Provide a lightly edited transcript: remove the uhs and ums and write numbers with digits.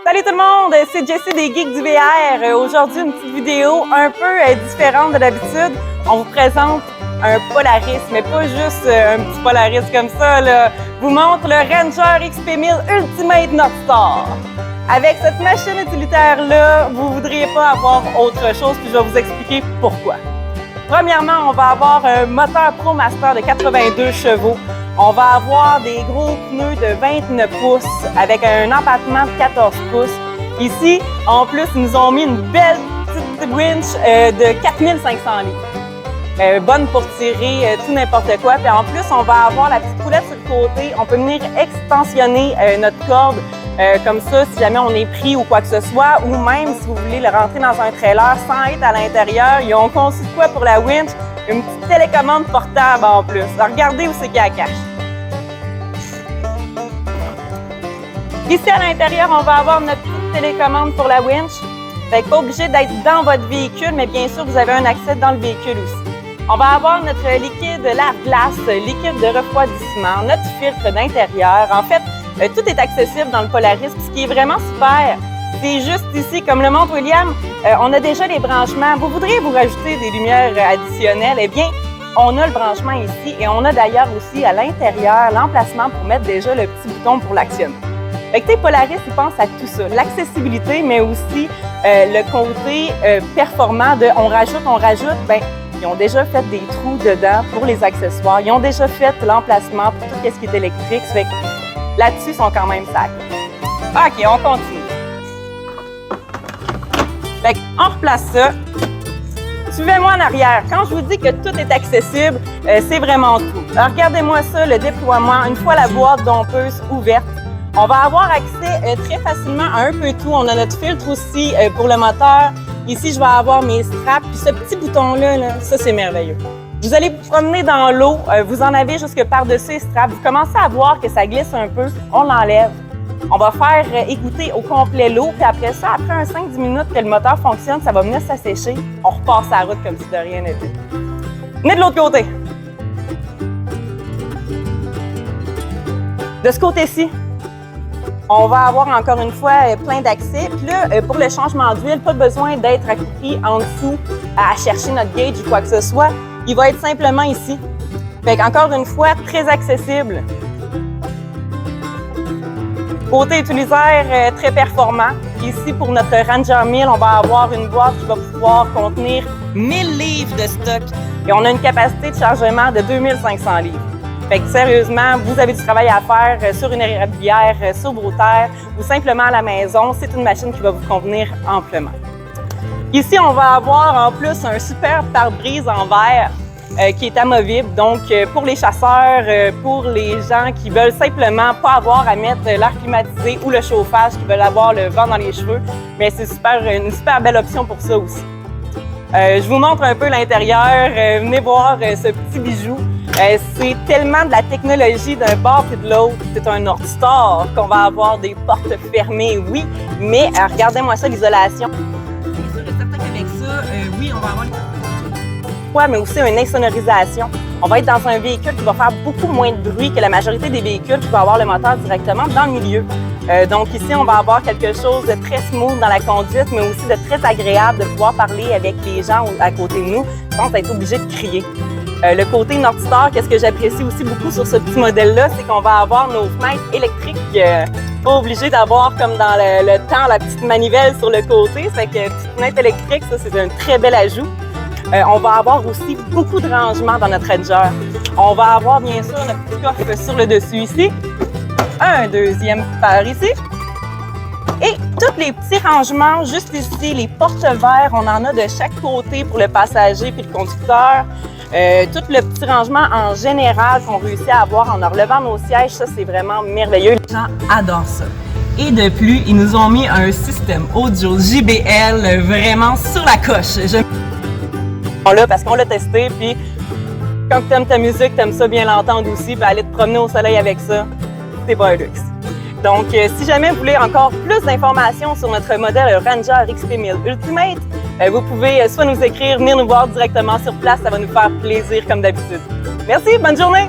Salut tout le monde, c'est Jessie des Geeks du VR. Aujourd'hui, une petite vidéo un peu différente de d'habitude. On vous présente un Polaris, mais pas juste un petit Polaris comme ça. Je vous montre le Ranger XP1000 Ultimate North Star. Avec cette machine utilitaire-là, vous ne voudriez pas avoir autre chose, puis je vais vous expliquer pourquoi. Premièrement, on va avoir un moteur ProMaster de 82 chevaux. On va avoir des gros pneus de 29 pouces avec un empattement de 14 pouces. Ici, en plus, ils nous ont mis une belle petite winch de 4500 livres. Bonne pour tirer tout n'importe quoi. Puis en plus, on va avoir la petite roulette sur le côté. On peut venir extensionner notre corde comme ça si jamais on est pris ou quoi que ce soit. Ou même si vous voulez le rentrer dans un trailer sans être à l'intérieur. Ils ont conçu de quoi pour la winch? Une petite télécommande portable en plus. Alors, regardez où c'est qu'il y a la cache. Ici à l'intérieur, on va avoir notre petite télécommande pour la winch. Fait que pas obligé d'être dans votre véhicule, mais bien sûr, vous avez un accès dans le véhicule aussi. On va avoir notre liquide lave-glace, liquide de refroidissement, notre filtre d'intérieur. En fait, tout est accessible dans le Polaris. Puis ce qui est vraiment super, c'est juste ici, comme le montre William, on a déjà les branchements. Vous voudriez vous rajouter des lumières additionnelles? Eh bien, on a le branchement ici et on a d'ailleurs aussi à l'intérieur l'emplacement pour mettre déjà le petit bouton pour l'actionner. Fait que Polaris, il pense à tout ça, l'accessibilité, mais aussi le côté performant de on rajoute, bien, ils ont déjà fait des trous dedans pour les accessoires. Ils ont déjà fait l'emplacement pour tout ce qui est électrique. Fait que là-dessus, ils sont quand même sacs. OK, on continue. Fait qu'on replace ça. Suivez-moi en arrière. Quand je vous dis que tout est accessible, c'est vraiment tout. Alors, regardez-moi ça, le déploiement. Une fois la boîte dompeuse ouverte, on va avoir accès très facilement à un peu tout. On a notre filtre aussi pour le moteur. Ici, je vais avoir mes straps. Puis ce petit bouton-là, ça, c'est merveilleux. Vous allez vous promener dans l'eau. Vous en avez jusque par-dessus les straps. Vous commencez à voir que ça glisse un peu. On l'enlève. On va faire égoutter au complet l'eau, puis après ça, après un 5-10 minutes que le moteur fonctionne, ça va venir s'assécher. On repasse à la route comme si de rien n'était. Venez de l'autre côté. De ce côté-ci, on va avoir encore une fois plein d'accès. Puis là, pour le changement d'huile, pas besoin d'être accroupi en dessous à chercher notre gauge ou quoi que ce soit. Il va être simplement ici. Fait qu'encore une fois, très accessible. Côté utilisaire, très performant. Ici, pour notre Ranger 1000, on va avoir une boîte qui va pouvoir contenir 1000 livres de stock. Et on a une capacité de chargement de 2500 livres. Fait que sérieusement, vous avez du travail à faire sur une érablière, sur vos terres ou simplement à la maison. C'est une machine qui va vous convenir amplement. Ici, on va avoir en plus un super pare-brise en verre qui est amovible. Donc, pour les chasseurs, pour les gens qui veulent simplement pas avoir à mettre l'air climatisé ou le chauffage, qui veulent avoir le vent dans les cheveux, bien, c'est une super belle option pour ça aussi. Je vous montre un peu l'intérieur. Venez voir ce petit bijou. C'est tellement de la technologie d'un bord et de l'autre. C'est un North Star qu'on va avoir des portes fermées, oui, mais regardez-moi ça, l'isolation. Je suis certain qu'avec ça, oui, on va avoir mais aussi une insonorisation. On va être dans un véhicule qui va faire beaucoup moins de bruit que la majorité des véhicules qui vont avoir le moteur directement dans le milieu. Donc ici, on va avoir quelque chose de très smooth dans la conduite, mais aussi de très agréable de pouvoir parler avec les gens à côté de nous sans être obligé de crier. Le côté North Star, qu'est-ce que j'apprécie aussi beaucoup sur ce petit modèle-là, c'est qu'on va avoir nos fenêtres électriques, pas obligé d'avoir comme dans le temps la petite manivelle sur le côté. Fait que petite fenêtre électrique, ça c'est un très bel ajout. On va avoir aussi beaucoup de rangements dans notre Ranger. On va avoir bien sûr notre petit coffre sur le dessus ici, un deuxième par ici, et tous les petits rangements juste ici, les porte-verres, on en a de chaque côté pour le passager puis le conducteur. Tout le petit rangement en général qu'on réussit à avoir en relevant nos sièges, ça c'est vraiment merveilleux. Les gens adorent ça. Et de plus, ils nous ont mis un système audio JBL vraiment sur la coche. Là parce qu'on l'a testé, puis quand tu aimes ta musique, tu aimes ça bien l'entendre aussi, puis aller te promener au soleil avec ça, c'est pas un luxe. Donc, si jamais vous voulez encore plus d'informations sur notre modèle Ranger XP1000 Ultimate, vous pouvez soit nous écrire, venir nous voir directement sur place, ça va nous faire plaisir comme d'habitude. Merci, bonne journée!